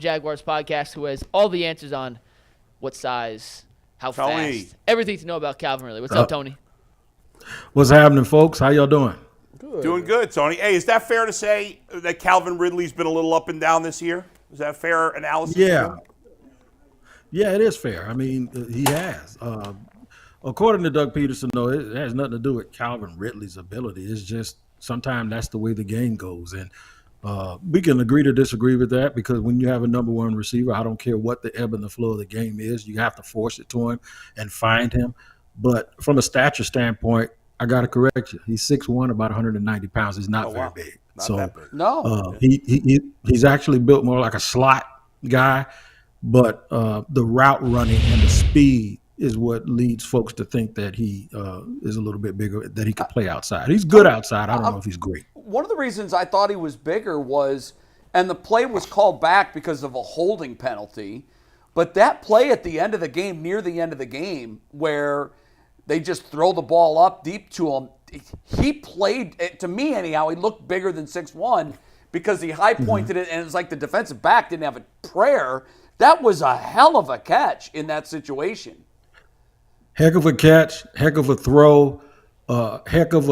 Jaguars podcast, who has all the answers on what size, how fast, everything to know about Calvin Ridley. What's up, Tony? What's happening, folks? How y'all doing? Good. Doing good, Tony. Hey, is that fair to say that Calvin Ridley's been a little up and down this year? Is that a fair analysis? Yeah. Yeah, it is fair. I mean, he has. According to Doug Peterson, though, it has nothing to do with Calvin Ridley's ability. It's just sometimes that's the way the game goes. And we can agree to disagree with that because when you have a number one receiver, I don't care what the ebb and the flow of the game is. You have to force it to him and find him. But from a stature standpoint, I got to correct you. He's 6'1", about 190 pounds. He's not very big. Not that big. No. He's actually built more like a slot guy, but the route running and the speed is what leads folks to think that he is a little bit bigger, that he could play outside. He's good outside. I don't know if he's great. One of the reasons I thought he was bigger was, and the play was called back because of a holding penalty, but that play at the end of the game, near the end of the game, where they just throw the ball up deep to him, he played, to me anyhow, he looked bigger than 6'1", because he high pointed it, and it was like the defensive back didn't have a prayer. That was a hell of a catch in that situation. Heck of a catch, heck of a throw, heck of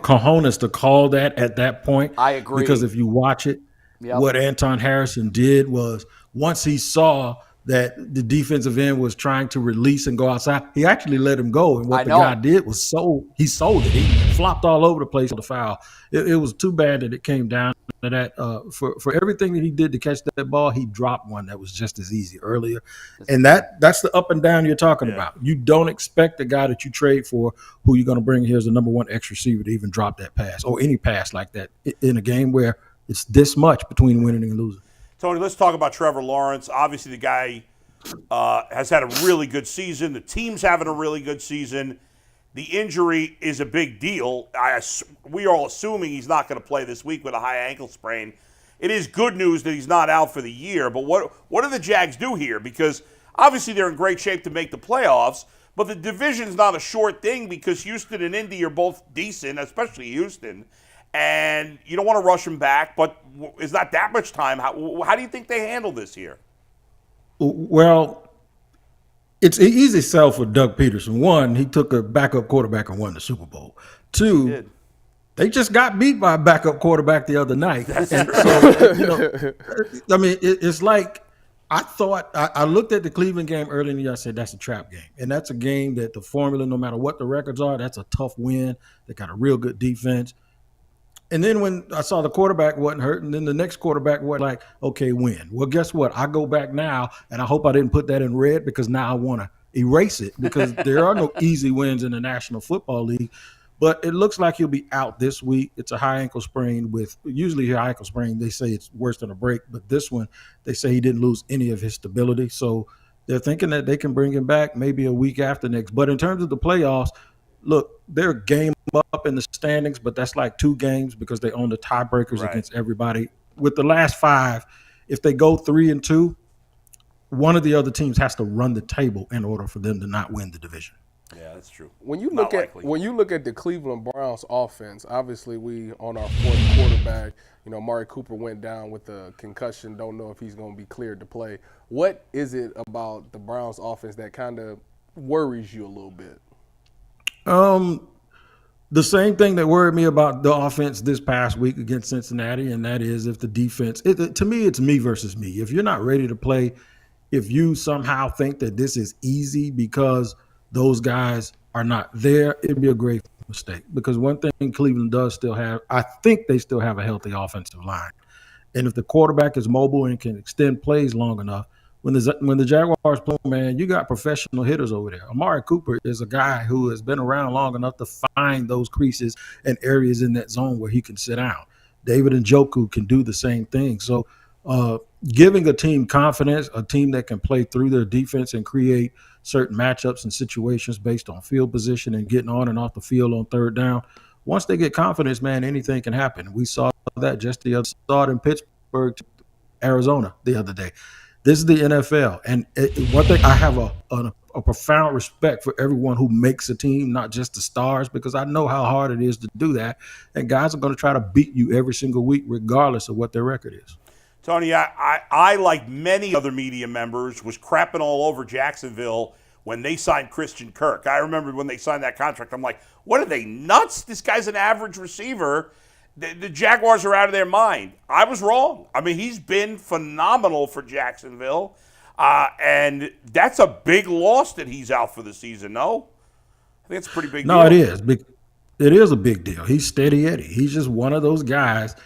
cojones to call that at that point. I agree. Because if you watch it, what Anton Harrison did was once he saw that the defensive end was trying to release and go outside, he actually let him go. And what the guy did was he sold it. He flopped all over the place on the foul. It was too bad that it came down to that. For everything that he did to catch that ball, he dropped one that was just as easy earlier. And that's the up and down you're talking about. You don't expect the guy that you trade for, who you're going to bring here as the number one X receiver, to even drop that pass or any pass like that in a game where it's this much between winning and losing. Tony, let's talk about Trevor Lawrence. Obviously, the guy has had a really good season. The team's having a really good season. The injury is a big deal. We are all assuming he's not going to play this week with a high ankle sprain. It is good news that he's not out for the year, but what do the Jags do here? Because obviously they're in great shape to make the playoffs, but the division's not a short thing because Houston and Indy are both decent, especially Houston. And you don't want to rush him back, but it's not that much time. How do you think they handle this here? Well, it's an easy sell for Doug Peterson. One, he took a backup quarterback and won the Super Bowl. Two, they just got beat by a backup quarterback the other night. And so, I mean, it's like I looked at the Cleveland game early in the year. I said, that's a trap game. And that's a game that the formula, no matter what the records are, that's a tough win. They got a real good defense. And then when I saw the quarterback wasn't hurt, and then the next quarterback was like, okay, win. Well, guess what? I go back now, and I hope I didn't put that in red because now I want to erase it because there are no easy wins in the National Football League. But it looks like he'll be out this week. It's a high ankle sprain usually a high ankle sprain, they say it's worse than a break. But this one, they say he didn't lose any of his stability. So they're thinking that they can bring him back maybe a week after next. But in terms of the playoffs, look, they're a game up in the standings, but that's like 2 games because they own the tiebreakers against everybody. With the last 5, if they go 3-2, one of the other teams has to run the table in order for them to not win the division. Yeah, that's true. When you look at the Cleveland Browns offense, obviously we on our 4th quarterback, Amari Cooper went down with a concussion. Don't know if he's going to be cleared to play. What is it about the Browns offense that kind of worries you a little bit? The same thing that worried me about the offense this past week against Cincinnati, and that is if the defense, to me, it's me versus me. If you're not ready to play, if you somehow think that this is easy because those guys are not there, it'd be a great mistake. Because one thing Cleveland does still have, I think they still have a healthy offensive line. And if the quarterback is mobile and can extend plays long enough, when the Jaguars play, man, you got professional hitters over there. Amari Cooper is a guy who has been around long enough to find those creases and areas in that zone where he can sit down. David Njoku can do the same thing. So giving a team confidence, a team that can play through their defense and create certain matchups and situations based on field position and getting on and off the field on 3rd down, once they get confidence, man, anything can happen. We saw that saw it in Pittsburgh, Arizona the other day. This is the NFL. And one thing, I have a profound respect for everyone who makes a team, not just the stars, because I know how hard it is to do that. And guys are going to try to beat you every single week, regardless of what their record is. Tony, I, like many other media members, was crapping all over Jacksonville when they signed Christian Kirk. I remember when they signed that contract, I'm like, what are they, nuts? This guy's an average receiver. The Jaguars are out of their mind. I was wrong. I mean, he's been phenomenal for Jacksonville, and that's a big loss that he's out for the season, no? I think it's a pretty big deal. No, it is. It is a big deal. He's steady Eddie. He's just one of those guys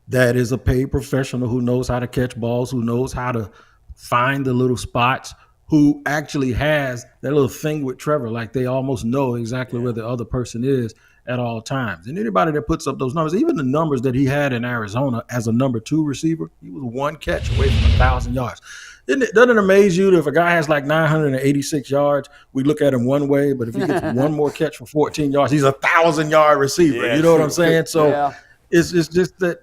that is a paid professional who knows how to catch balls, who knows how to find the little spots, who actually has that little thing with Trevor, like they almost know exactly where the other person is at all times. And anybody that puts up those numbers, even the numbers that he had in Arizona as a number 2 receiver, he was 1 catch away from 1,000 yards. Doesn't it amaze you that if a guy has like 986 yards, we look at him one way, but if he gets one more catch for 14 yards, he's a 1,000-yard receiver. Yeah, you know what I'm saying? So Yeah. it's just that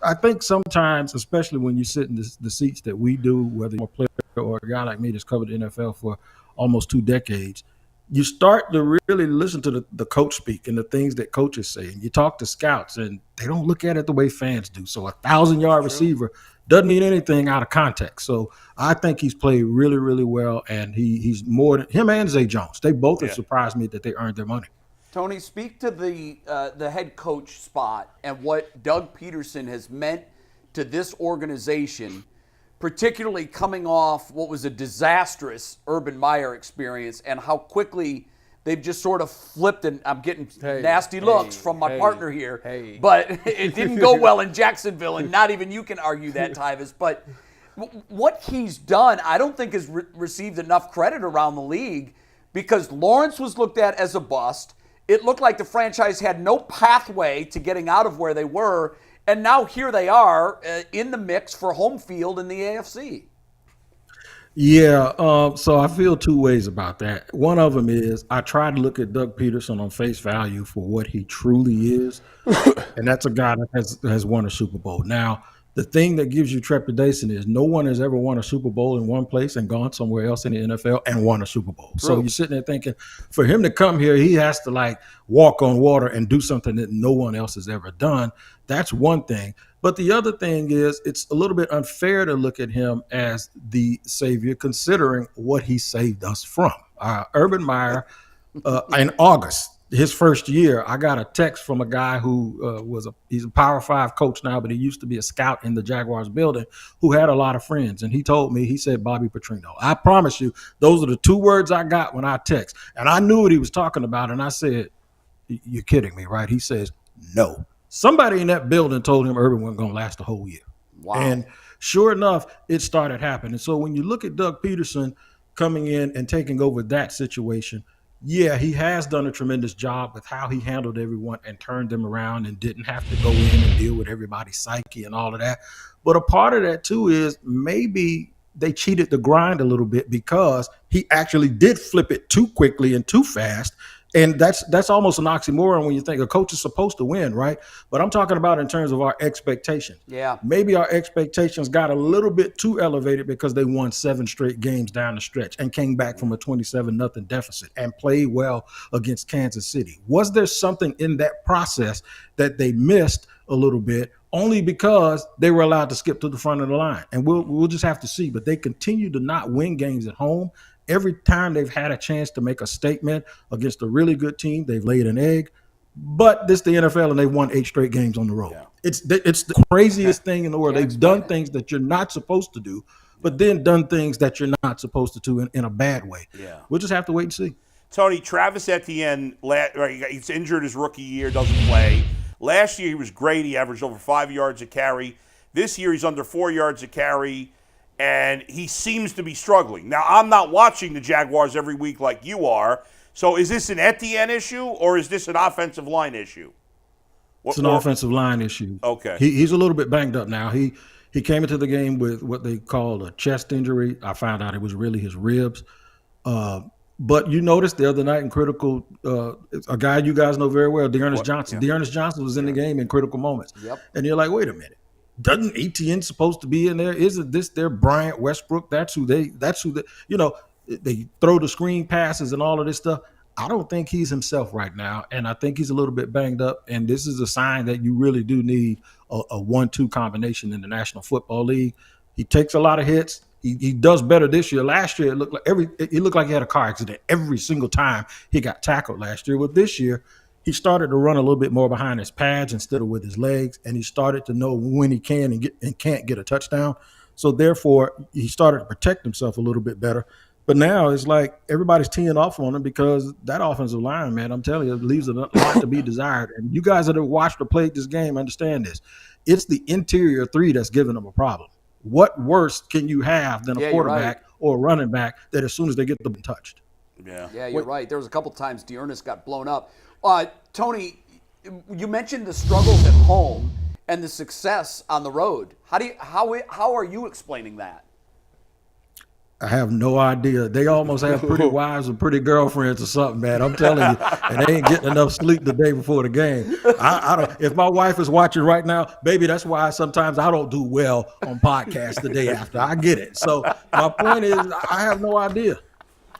I think sometimes, especially when you sit in the seats that we do, whether you're a player or a guy like me that's covered the NFL for almost 2 decades, you start to really listen to the coach speak and the things that coaches say. And you talk to scouts, and they don't look at it the way fans do. So a 1,000-yard receiver doesn't mean anything out of context. So I think he's played really, really well, and he's more than him and Zay Jones. They both have surprised me that they earned their money. Tony, speak to the head coach spot and what Doug Peterson has meant to this organization, particularly coming off what was a disastrous Urban Meyer experience, and how quickly they've just sort of flipped. And I'm getting nasty looks from my partner here, but it didn't go well in Jacksonville, and not even you can argue that, Tyvis. But what he's done, I don't think has received enough credit around the league, because Lawrence was looked at as a bust. It looked like the franchise had no pathway to getting out of where they were, and now here they are in the mix for home field in the AFC. Yeah, so I feel 2 ways about that. One of them is I try to look at Doug Peterson on face value for what he truly is, and that's a guy that has won a Super Bowl. Now, the thing that gives you trepidation is no one has ever won a Super Bowl in one place and gone somewhere else in the NFL and won a Super Bowl. So you're sitting there thinking, for him to come here, he has to like walk on water and do something that no one else has ever done. That's one thing. But the other thing is it's a little bit unfair to look at him as the savior, considering what he saved us from. Urban Meyer, in August, his first year, I got a text from a guy who he's a Power 5 coach now, but he used to be a scout in the Jaguars building, who had a lot of friends. And he told me, he said, Bobby Petrino. I promise you, those are the 2 words I got when I text. And I knew what he was talking about. And I said, you're kidding me, right? He says, no. Somebody in that building told him Urban wasn't going to last the whole year. Wow. And sure enough, it started happening. So when you look at Doug Peterson coming in and taking over that situation, yeah, he has done a tremendous job with how he handled everyone and turned them around and didn't have to go in and deal with everybody's psyche and all of that. But a part of that, too, is maybe they cheated the grind a little bit because he actually did flip it too quickly and too fast. And that's almost an oxymoron when you think a coach is supposed to win, right? But I'm talking about in terms of our expectations. Yeah. Maybe our expectations got a little bit too elevated because they won 7 straight games down the stretch and came back from a 27-0 deficit and played well against Kansas City. Was there something in that process that they missed a little bit only because they were allowed to skip to the front of the line? And we'll just have to see. But they continue to not win games at home. Every time they've had a chance to make a statement against a really good team, they've laid an egg. But this is the NFL, and they won 8 straight games on the road. Yeah. It's the craziest thing in the world. They've done things that you're not supposed to do, but then done things that you're not supposed to do in a bad way. Yeah. We'll just have to wait and see. Tony, Travis Etienne, he's injured his rookie year, doesn't play. Last year he was great. He averaged over 5 yards a carry. This year he's under 4 yards a carry. And he seems to be struggling. Now, I'm not watching the Jaguars every week like you are. So is this an Etienne issue or is this an offensive line issue? It's an offensive line issue. Okay. He's a little bit banged up now. He came into the game with what they call a chest injury. I found out it was really his ribs. But you noticed the other night in critical, a guy you guys know very well, Dearness Johnson. Yeah. Dearness Johnson was in the game in critical moments. Yep. And you're like, wait a minute. Doesn't Etienne supposed to be in there? Isn't this their Bryant Westbrook? That's who they throw the screen passes and all of this stuff. I don't think he's himself right now. And I think he's a little bit banged up. And this is a sign that you really do need a 1-2 combination in the National Football League. He takes a lot of hits. He does better this year. Last year, it looked like he had a car accident every single time he got tackled last year. With this year, he started to run a little bit more behind his pads instead of with his legs, and he started to know when he can and can't get a touchdown. So therefore, he started to protect himself a little bit better. But now it's like everybody's teeing off on him because that offensive line, man, I'm telling you, it leaves a lot to be desired. And you guys that have watched or played this game understand this. It's the interior three that's giving them a problem. What worse can you have than a quarterback or a running back that as soon as they get them touched? Yeah, you're right. There was a couple times Dearness got blown up. Tony, you mentioned the struggles at home and the success on the road. How are you explaining that? I have no idea. They almost have pretty wives or pretty girlfriends or something, man. I'm telling you, and they ain't getting enough sleep the day before the game. I don't. If my wife is watching right now, baby, that's why sometimes I don't do well on podcasts the day after. I get it. So my point is, I have no idea.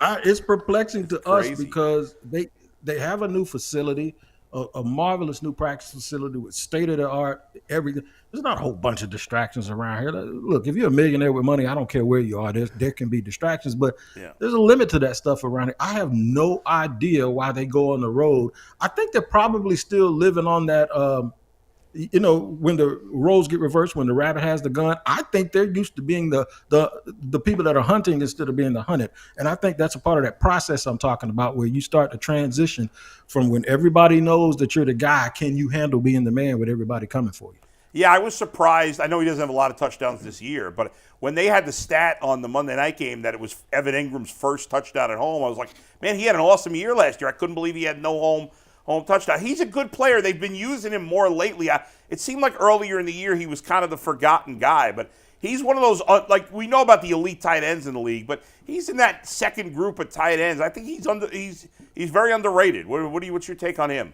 It's perplexing to us because they have a new facility, a marvelous new practice facility with state-of-the-art everything. There's not a whole bunch of distractions around here. Look, if you're a millionaire with money, I don't care where you are. There can be distractions, but there's a limit to that stuff around here. I have no idea why they go on the road. I think they're probably still living on that, when the roles get reversed, when the rabbit has the gun. I think they're used to being the people that are hunting instead of being the hunted. And I think that's a part of that process I'm talking about, where you start to transition from when everybody knows that you're the guy, can you handle being the man with everybody coming for you? Yeah, I was surprised. I know he doesn't have a lot of touchdowns this year, but when they had the stat on the Monday night game that it was Evan Ingram's first touchdown at home, I was like, man, he had an awesome year last year. I couldn't believe he had no home touchdown. He's a good player. They've been using him more lately. It seemed like earlier in the year he was kind of the forgotten guy, but he's one of those, like we know about the elite tight ends in the league, but he's in that second group of tight ends. I think he's very underrated. What's your take on him?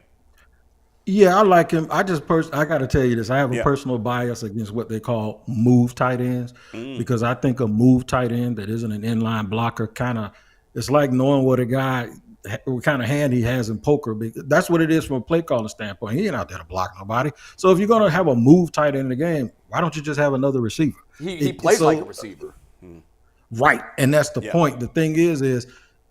Yeah, I like him. I got to tell you this. I have a personal bias against what they call move tight ends because I think a move tight end that isn't an inline blocker it's like knowing what kind of hand he has in poker. That's what it is from a play calling standpoint. He ain't out there to block nobody. So if you're going to have a move tight end in the game, why don't you just have another receiver? He plays like a receiver. Right, and that's the point. The thing is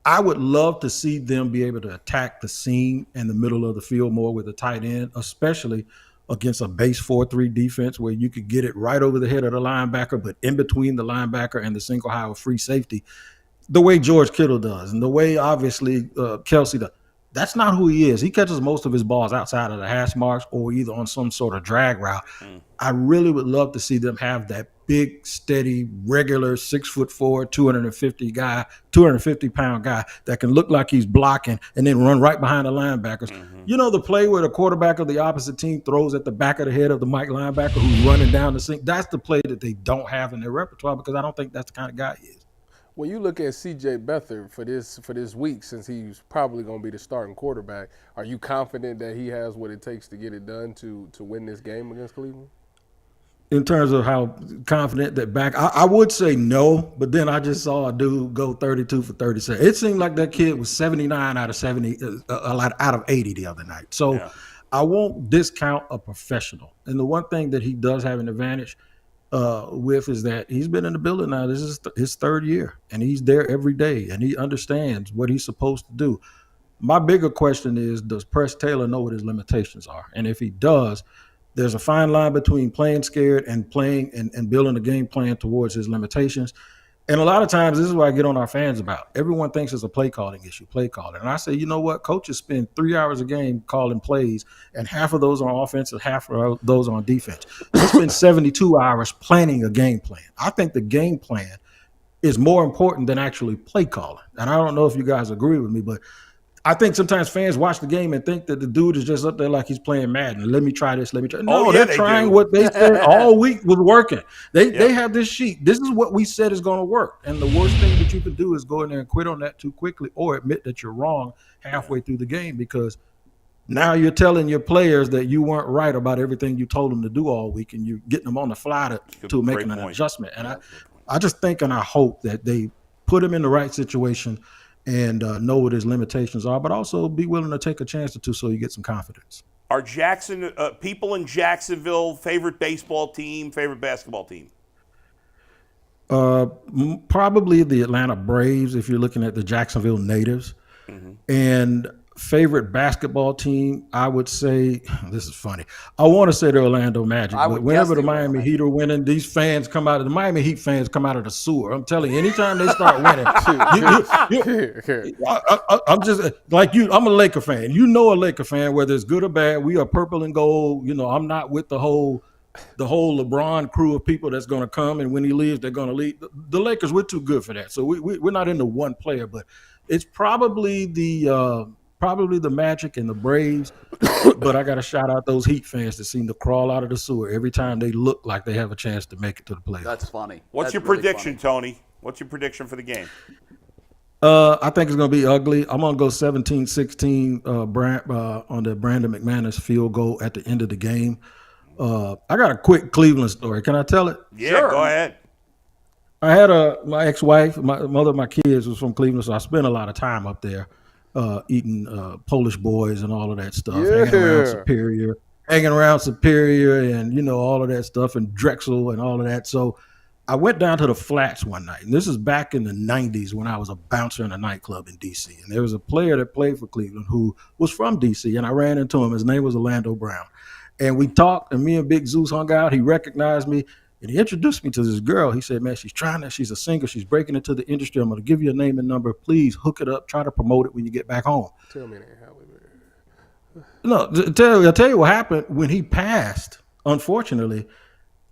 I would love to see them be able to attack the seam in the middle of the field more with a tight end, especially against a base 4-3 defense where you could get it right over the head of the linebacker, but in between the linebacker and the single high or free safety, the way George Kittle does and the way obviously Kelsey does. That's not who he is. He catches most of his balls outside of the hash marks or either on some sort of drag route. I really would love to see them have that big, steady, regular 6'4", 250-pound guy that can look like he's blocking and then run right behind the linebackers. You know the play where the quarterback of the opposite team throws at the back of the head of the Mike linebacker who's running down the sink? That's the play that they don't have in their repertoire because I don't think that's the kind of guy he is. When you look at CJ Beathard for this week, since he's probably going to be the starting quarterback, are you confident that he has what it takes to get it done to win this game against Cleveland? In terms of how confident that back, I would say no, but then I just saw a dude go 32 for 37. It seemed like that kid was 79 out of 70, out of 80 the other night. So I won't discount a professional. And the one thing that he does have an advantage with is that he's been in the building now. This is his third year, and he's there every day, and he understands what he's supposed to do. My bigger question is, does Press Taylor know what his limitations are? And if he does, there's a fine line between playing scared and playing and building a game plan towards his limitations. And a lot of times, this is what I get on our fans about. Everyone thinks it's a play calling issue, play calling. And I say, you know what? Coaches spend 3 hours a game calling plays, and half of those are on offense and half of those are on defense. They spend 72 hours planning a game plan. I think the game plan is more important than actually play calling. And I don't know if you guys agree with me, but I think sometimes fans watch the game and think that the dude is just up there like he's playing Madden. Let me try this. No, they're trying what they said all week was working. They have this sheet. This is what we said is going to work. And the worst thing that you can do is go in there and quit on that too quickly or admit that you're wrong halfway through the game, because now you're telling your players that you weren't right about everything you told them to do all week, and you're getting them on the fly to making an adjustment. And I just think and I hope that they put him in the right situation and know what his limitations are, but also be willing to take a chance or two so you get some confidence. Are people in Jacksonville favorite baseball team, favorite basketball team? Probably the Atlanta Braves if you're looking at the Jacksonville natives. And favorite basketball team, I would say, this is funny. I want to say the Orlando Magic, but whenever the Miami Heat are winning, these fans come out of the Miami Heat fans come out of the sewer. I'm telling you, anytime they start winning, I'm just like you. I'm a Laker fan. You know, a Laker fan, whether it's good or bad. We are purple and gold. You know, I'm not with the whole LeBron crew of people that's going to come, and when he leaves, they're going to leave. The Lakers, we're too good for that. So we're not into one player, but it's probably the Magic and the Braves. But I got to shout out those Heat fans that seem to crawl out of the sewer every time they look like they have a chance to make it to the playoffs. That's funny. What's your prediction, Tony? What's your prediction for the game? I think it's going to be ugly. I'm going to go 17-16 on the Brandon McManus field goal at the end of the game. I got a quick Cleveland story. Can I tell it? Yeah, sure. Go ahead. I had my ex-wife, my mother of my kids was from Cleveland, so I spent a lot of time up there eating Polish boys and all of that stuff, hanging around Superior and, you know, all of that stuff, and Drexel and all of that. So I went down to the Flats one night, and this is back in the 90s when I was a bouncer in a nightclub in D.C., and there was a player that played for Cleveland who was from D.C., and I ran into him. His name was Orlando Brown. And we talked, and me and Big Zeus hung out. He recognized me, and he introduced me to this girl. He said, man, she's a singer. She's breaking into the industry. I'm going to give you a name and number. Please hook it up. Try to promote it when you get back home. Tell me that. No, I'll tell you what happened. When he passed, unfortunately,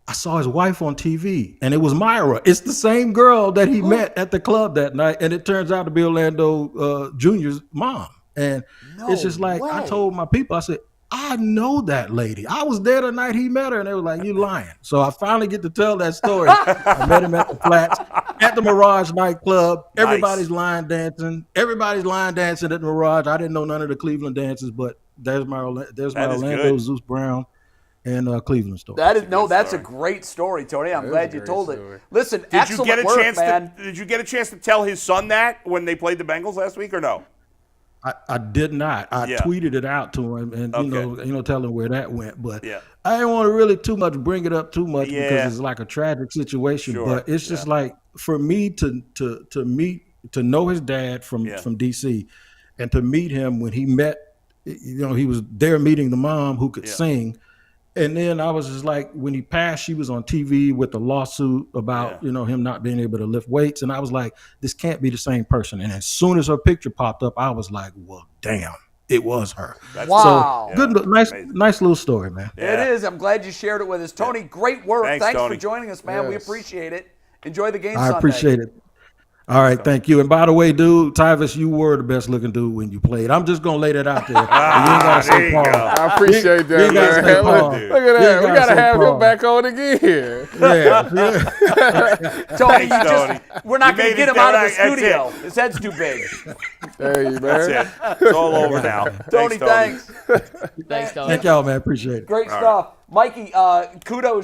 I saw his wife on TV, and it was Myra. It's the same girl that he met at the club that night, and it turns out to be Orlando Jr.'s mom. And it's just like, I told my people, I said, I know that lady. I was there the night he met her, and they were like, you lying. So I finally get to tell that story. I met him at the Flats, at the Mirage nightclub. Everybody's line dancing. Everybody's line dancing at the Mirage. I didn't know none of the Cleveland dances, but there's my Orlando Zeus Brown and Cleveland story. That's a great story, Tony. I'm glad you told it. Listen, excellent work, man. Did you get a chance to tell his son that when they played the Bengals last week, or no? I did not. I tweeted it out to him, and you know, tell him where that went. But I didn't want to really bring it up too much because it's like a tragic situation. Sure. But it's just like, for me to know his dad from DC, and to meet him when he met, you know, he was there meeting the mom who could sing. And then I was just like, when he passed, she was on TV with the lawsuit about, you know, him not being able to lift weights. And I was like, this can't be the same person. And as soon as her picture popped up, I was like, well, damn, it was her. Wow. So good, nice little story, man. It is. I'm glad you shared it with us. Tony, great work. Thanks Tony. for joining us, man. Yes. We appreciate it. Enjoy the game I Sunday. appreciate it. All right, thank you. And by the way, dude, Tyvis, you were the best looking dude when you played. I'm just gonna lay that out there. You ain't gotta say Paul. I appreciate that, man. Look at that. We gotta have him back on again. Tony, we're not gonna get him out of the studio. His head's too big. Hey, man. That's it. It's all over now. Tony, thanks. Thanks, Tony. Thank y'all, man. Appreciate it. Great stuff. Mikey, kudos.